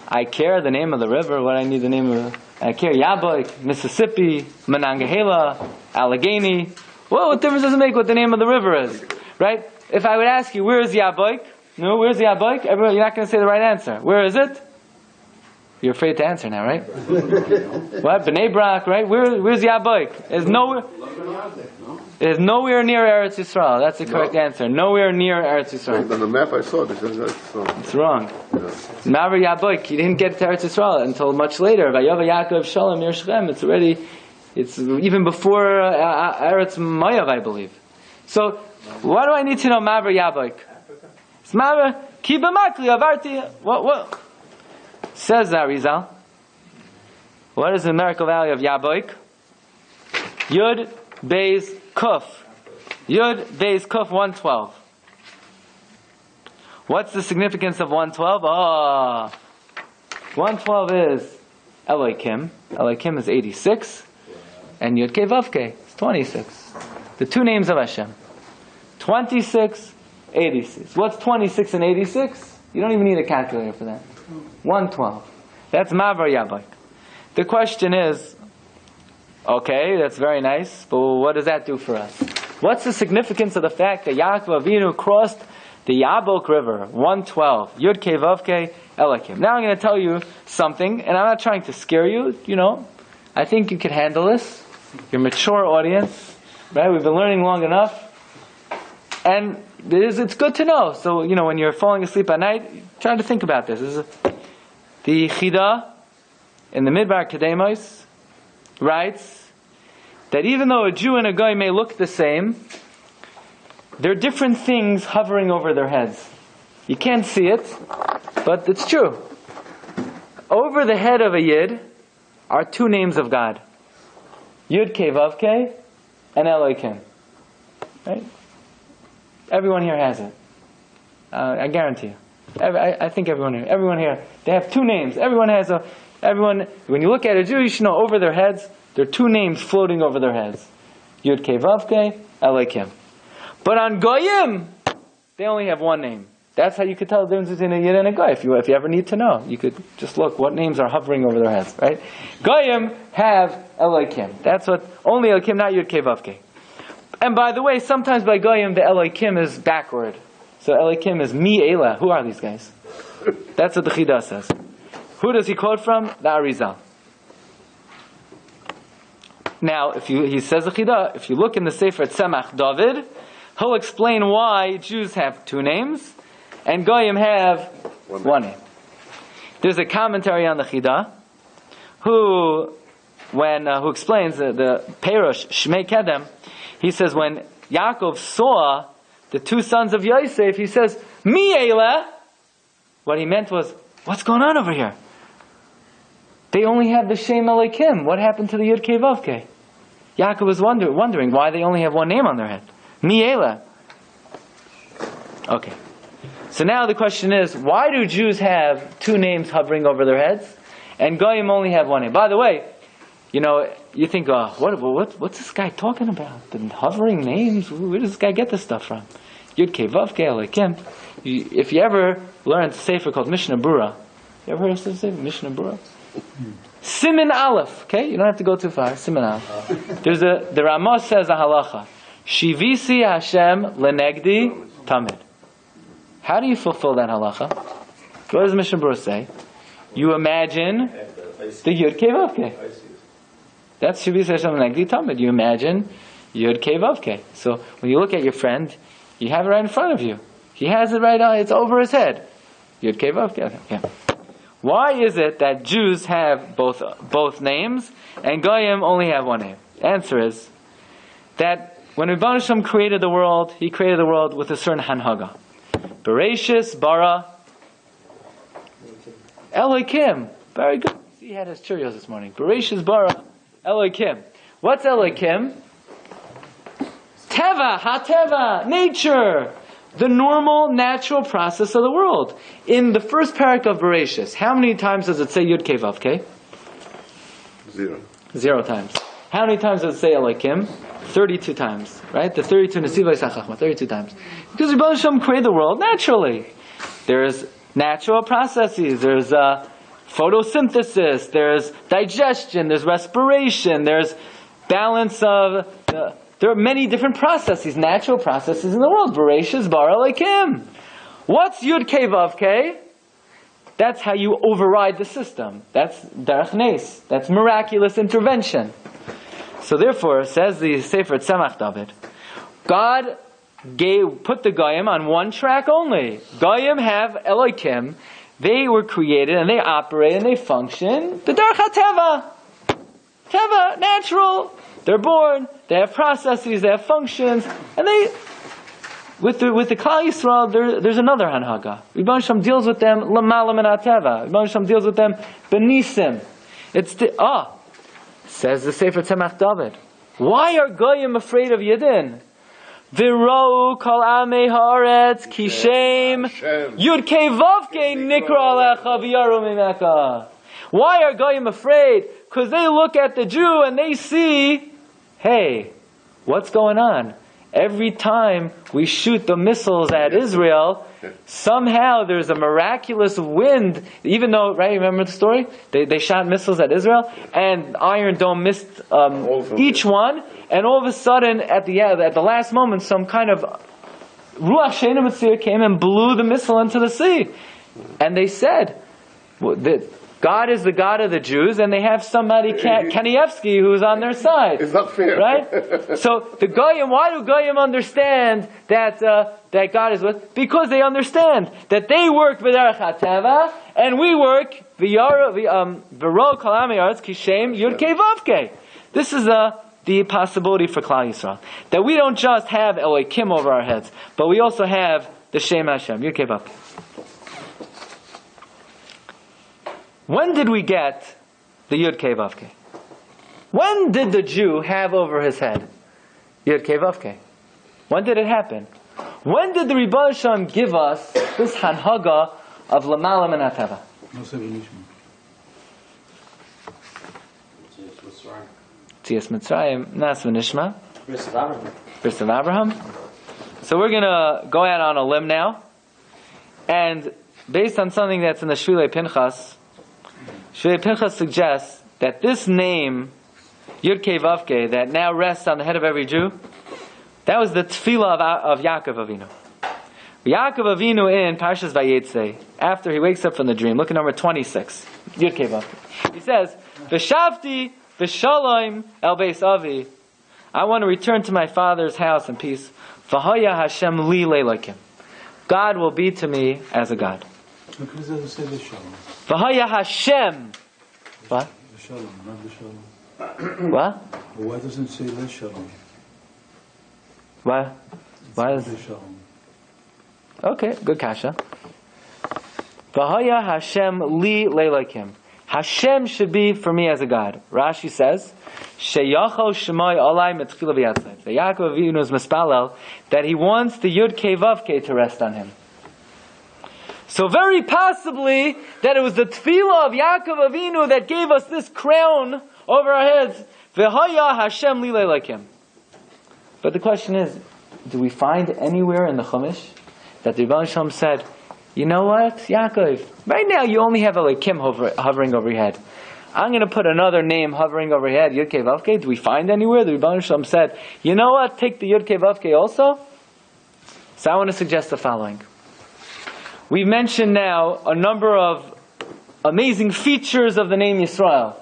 I care the name of the river, what I need the name of it. I care Yabok, Mississippi, Monongahela, Allegheny. Well, what difference does it make what the name of the river is? Right? If I would ask you, where is Yabok? No, where's Yabok? Everyone, you're not going to say the right answer. Where is it? You're afraid to answer now, right? What? Bnei Brak, right? Where's Yabok? It's nowhere near Eretz Yisrael. That's the correct answer. Nowhere near Eretz Yisrael. On the map I saw, it's wrong. Maver Yabok, you didn't get to Eretz Yisrael until much later. Vayava Yaakov Shalom Yer Shechem. It's even before Eretz Mayav, I believe. So, what do I need to know Maver Yabok? It's Maver Kiba Makli Avarti. What? Says Arizal. What is the numerical value of Yabok? Yud Beis Kuf. Yud Beis Kuf 112. What's the significance of 112? 112 is Elohim. Elohim is 86. And Yud Kei Vav Kei is 26. The two names of Hashem. 26, 86. What's 26 and 86? You don't even need a calculator for that. 112. That's Mavar Yabok. The question is, okay, that's very nice, but what does that do for us? What's the significance of the fact that Yaakov Avinu crossed the Yabok River, 112, Yud Kei Vav Kei Elohim? Now I'm going to tell you something, and I'm not trying to scare you, I think you can handle this. You're a mature audience, right? We've been learning long enough. And it's good to know. So, when you're falling asleep at night, try to think about this. The Chida in the Midbar Kedemos writes that even though a Jew and a Goy may look the same, there are different things hovering over their heads. You can't see it, but it's true. Over the head of a Yid are two names of God. Yud Kei Vav Kei and Elohim. Right? Everyone here has it. I guarantee you. I think everyone here, they have two names. When you look at a Jew, you should know over their heads, there are two names floating over their heads. Yud Kei Vav Kei, Elohim. But on Goyim, they only have one name. That's how you could tell the difference between a Yid and a Goy. If you ever need to know, you could just look what names are hovering over their heads, right? Goyim have Elohim. That's what, only Elohim, not Yud Kei Vav Kei. And by the way, sometimes by Goyim, the Elohim is backward. So Elohim is Mi Elah. Who are these guys? That's what the Chida says. Who does he quote from? The Arizal. Now, he says the Chida, if you look in the Sefer Tzemach David, he'll explain why Jews have two names and Goyim have one name. There's a commentary on the Chida who explains the Perush Shmei Kedem. He says when Yaakov saw the two sons of Yosef, he says, Mi Eila. What he meant was, what's going on over here? They only have the Shem Elohim. What happened to the Yud Kei Vav Kei? Yaakov was wondering why they only have one name on their head. Mi Eila. Okay. So now the question is, why do Jews have two names hovering over their heads, and Goyim only have one name? By the way, you think, what's this guy talking about? The hovering names? Where does this guy get this stuff from? Yud Kei Vav Kei Elohim. If you ever learned a sefer called Mishnah Berurah, you ever heard of this sefer, Mishnah Berurah? Siman Aleph. Okay, you don't have to go too far. Siman Aleph. The Ramah says a halacha. Shivisi Hashem lenegdi tamid. How do you fulfill that halacha? What does Mishnah Berurah say? You imagine the Yud Kei Vav Kei. That's Shivisi Hashem lenegdi tamid. You imagine Yud Kei Vav Kei. So when you look at your friend, you have it right in front of you. He has it right on. It's over his head. Yud Kei Vav Kei. Okay. Why is it that Jews have both names and Goyim only have one name? The answer is that when Rebbeinu Shem created the world, He created the world with a certain hanhaga. Bereshis bara Elohim. Very good. He had his Cheerios this morning. Bereshis bara Elohim. What's Elohim? Teva, ha-teva, nature. The normal, natural process of the world. In the first parak of Bereshis, how many times does it say Yud Kei Vav Kei? 0 times. How many times does it say Elohim? 32 times. Right? The 32 Nesivai Sachachma, 32 times. Because Rebbeinu Shem created the world naturally. There's natural processes. There's photosynthesis. There's digestion. There's respiration. There's balance of... There are many different processes, natural processes in the world. Bereshis bara Elohim. What's Yud Kei Vav Kei? That's how you override the system. That's derech nes. That's miraculous intervention. So therefore, says the Sefer Tzemach David, God put the Goyim on one track only. Goyim have Elohim. They were created and they operate and they function. The derech ha-teva. Teva, natural. They're born, they have processes, they have functions, and with the Klal Yisrael, there's another hanhaga. Rebbeinu Shem deals with them l'mala min ha'teva. Rebbeinu Shem deals with them benisim. Says the Sefer Tzemach David. Why are Goyim afraid of Yidden? V'rou kol amei haaretz kishem Yud Kei Vav Kei nikra alecha v'yaru mimeka. Why are Goyim afraid? Because they look at the Jew and they see, hey, what's going on? Every time we shoot the missiles at Israel, somehow there's a miraculous wind, even though, right, remember the story? They shot missiles at Israel, and Iron Dome missed each one, and all of a sudden, at the last moment, some kind of Ruach Sheina Mitzir came and blew the missile into the sea. And they said, God God is the God of the Jews, and they have somebody, Kanievsky, who's on their side. It's not fair. Right? So the Goyim, why do Goyim understand that God is with? Because they understand that they work B'derech HaTeva, and we work V'ro Kalami Aretz Kishem Yud Kei Vav Kei. This is the possibility for Klal Yisrael. That we don't just have Elohim over our heads, but we also have the Shem Hashem, Yud Kei Vav Kei. When did we get the Yud Kei Vav Kei? When did the Jew have over his head Yud Kei Vav Kei? When did it happen? When did the Rebbe Shem give us this Hanhaga of Lamala Min HaTeva? Tzias Mitzrayim, Nas V'Nishma, Bris of Abraham. So we're going to go out on a limb now, and based on something that's in the Shvilei Pinchas, Shvilei Pinchas suggests that this name, Yud Kei Vav Kei, that now rests on the head of every Jew, that was the tefillah of Yaakov Avinu. Yaakov Avinu in Parshas Vayetze, after he wakes up from the dream, look at number 26, Yud Kei Vav Kei. He says, V'shavti v'shalom el beis avi. I want to return to my father's house in peace. V'haya Hashem li leilakim. God will be to me as a God. V'haya Hashem. What? What? Why doesn't it say le shalom? Why is it? Okay, good kasha. V'haya Hashem li leilakim. Hashem should be for me as a God. Rashi says, Sheyachol Shemai Olai Metchila V'Yatzai. The Yaakov Avinu is mispalel that he wants the Yud Kei Vav Kei to rest on him. So very possibly that it was the tefillah of Yaakov Avinu that gave us this crown over our heads. V'haya Hashem li leilakim. But the question is, do we find anywhere in the Chumash that the Rebbe Shalom said, you know what, Yaakov, right now you only have Elohim hovering over your head. I'm going to put another name hovering over your head, Yud Kei Vav Kei. Do we find anywhere the Rebbe Shalom said, you know what, take the Yud Kei Vav Kei also? So I want to suggest the following. We've mentioned now a number of amazing features of the name Yisrael.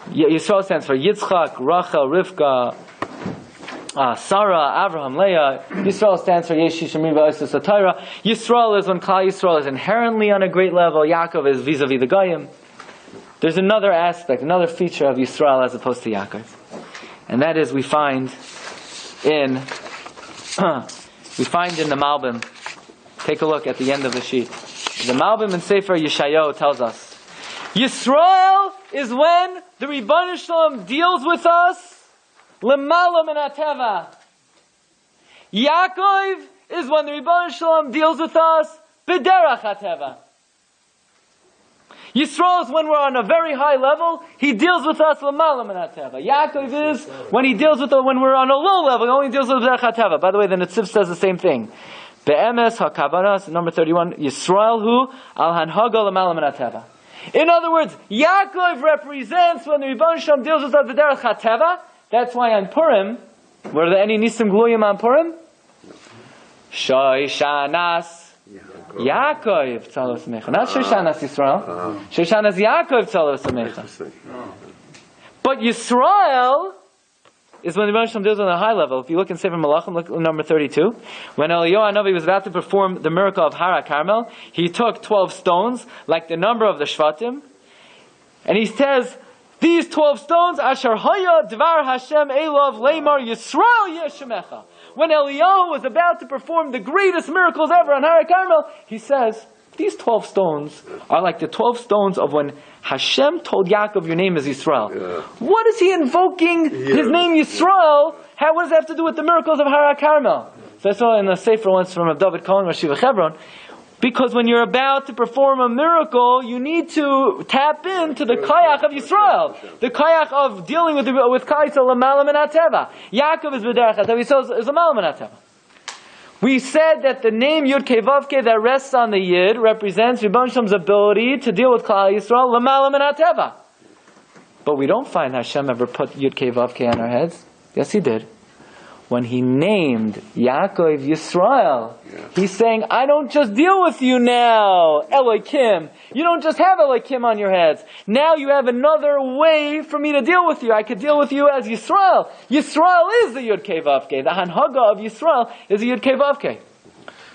Yisrael stands for Yitzchak, Rachel, Rivka, Sarah, Abraham, Leah. Yisrael stands for Yeshi Shemir V'Osis Torah. Yisrael is when Klal Yisrael is inherently on a great level. Yaakov is vis-a-vis the Goyim. There's another aspect, another feature of Yisrael as opposed to Yaakov, and that is we find in the Malbim. Take a look at the end of the sheet. The Malbim in Sefer Yeshayahu tells us Yisrael is when the Ribono Shel Olam deals with us L'mala min hateva. Yaakov is when the Ribono Shel Olam deals with us B'derech hateva. Yisrael is when we're on a very high level, he deals with us L'mala min hateva. Yaakov is when he deals with us when we're on a low level, he only deals with B'derech hateva. By the way, the Netziv says the same thing. Be'emes ha'kavanas, number 31, Yisrael hu al hanhaga L'mala min hateva. In other words, Yaakov represents when the Ribono Shel Olam deals with us B'derech hateva. That's why on Purim, were there any Nisim Gluyim on Purim? Shoishanas Yaakov Tzalos Mecha. Not Shoishanas Yisrael. Shoishanas Yaakov Tzalos Mecha. But Yisrael is when the Rebbe Shalom deals on a high level. If you look in Sefer Malachim, look at number 32. When Eliyahu Hanavi was about to perform the miracle of Har HaKarmel, he took 12 stones, like the number of the Shvatim, and he says, these 12 stones, Asher Haya Dvar Hashem Elov Leimar Yisrael Yeshemecha. When Eliyahu was about to perform the greatest miracles ever on Har HaKarmel, he says, these 12 stones are like the 12 stones of when Hashem told Yaakov, your name is Yisrael. Yeah. What is he invoking his name Yisrael? What does that have to do with the miracles of Har HaKarmel? So I saw in the Sefer once from David Cohen, Rashiva Hebron, because when you're about to perform a miracle, you need to tap into the kayach of Yisrael, the kayach of dealing with Klal Yisrael, l'mala min hateva. Yaakov is b'derech hateva, Yisrael is l'mala min hateva. We said that the name Yud Kei Vav Kei that rests on the Yid represents Ribono Shel Olam's ability to deal with Klal Yisrael, l'mala min hateva. But we don't find Hashem ever put Yud Kei Vav Kei on our heads. Yes, He did. when he named Yaakov Yisrael, he's saying, I don't just deal with you now, Elohim. You don't just have Elohim on your heads. Now you have another way for me to deal with you. I could deal with you as Yisrael. Yisrael is the Yud Kei Vav Kei. The Hanhaga of Yisrael is the Yud Kei Vav Kei.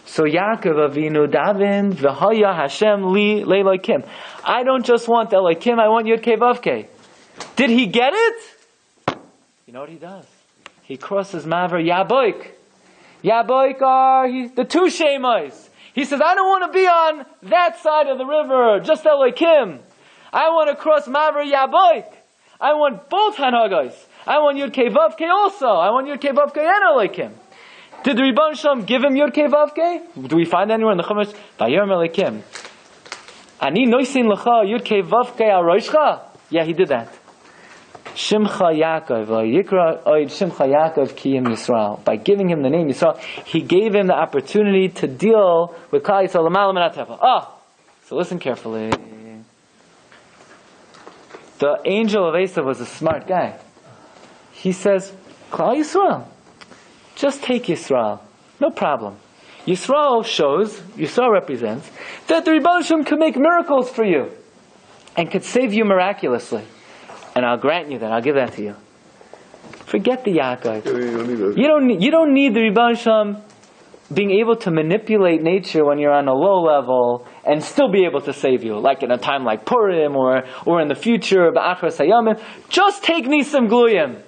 So Yaakov Avinu daven v'haya Hashem li le'Elohim. I don't just want Elohim, I want Yud Kei Vav Kei. Did he get it? You know what he does? He crosses Maver Yaboik. Yaboik are the two Shemais. He says, I don't want to be on that side of the river, just Elohim. I want to cross Maver Yaboik. I want both Hanhagos. I want Yud Kei Vav Kei also. I want Yud Kei Vav Kei and Elohim. Did the Rebbeinu Shalom give him Yud Kei Vav Kei? Do we find anywhere in the Chumash? Vayom Elohim. Ani noisin lecha Yud Kei Vav Kei al Roshcha. Yeah, he did that. Shimcha Yaakov, Yikra Oid Shimcha Yaakov Kiyim Yisrael. By giving him the name Yisrael, he gave him the opportunity to deal with Klal Yisrael L'malam and Ateva. So listen carefully. The angel of Esav was a smart guy. He says, Klal Yisrael, just take Yisrael, no problem. Yisrael represents that the Rebbeinu Shalom can make miracles for you and could save you miraculously. And I'll grant you that. I'll give that to you. Forget the Yaakov. You don't need the Rebbeinu Shalom being able to manipulate nature when you're on a low level and still be able to save you, like in a time like Purim or in the future, Ba'achras Hayamim. Just take Nisim Gluyim.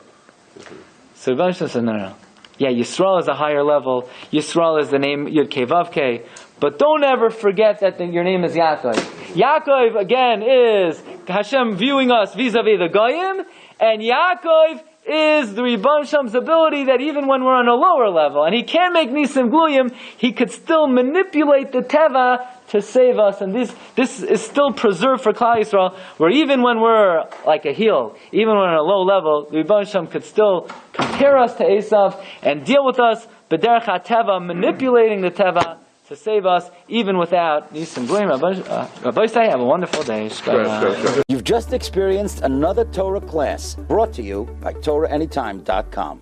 So Rebbeinu Shalom says, no. Yeah, Yisrael is a higher level. Yisrael is the name Yud Kei Vav Kei. But don't ever forget that your name is Yaakov. Yaakov, again, is Hashem viewing us vis-a-vis the Goyim. And Yaakov is the Rebbeinu Shalom's ability that even when we're on a lower level, and he can't make Nisim Gluyim, he could still manipulate the Teva to save us. And this is still preserved for Klal Yisrael, where even when we're like a heel, even when we're on a low level, the Rebbeinu Shalom could still compare us to Esav and deal with us, B'derech HaTeva, manipulating the Teva to save us, even without Nisim Gluyim. Rabbi, have a wonderful day. You've just experienced another Torah class brought to you by TorahAnytime.com.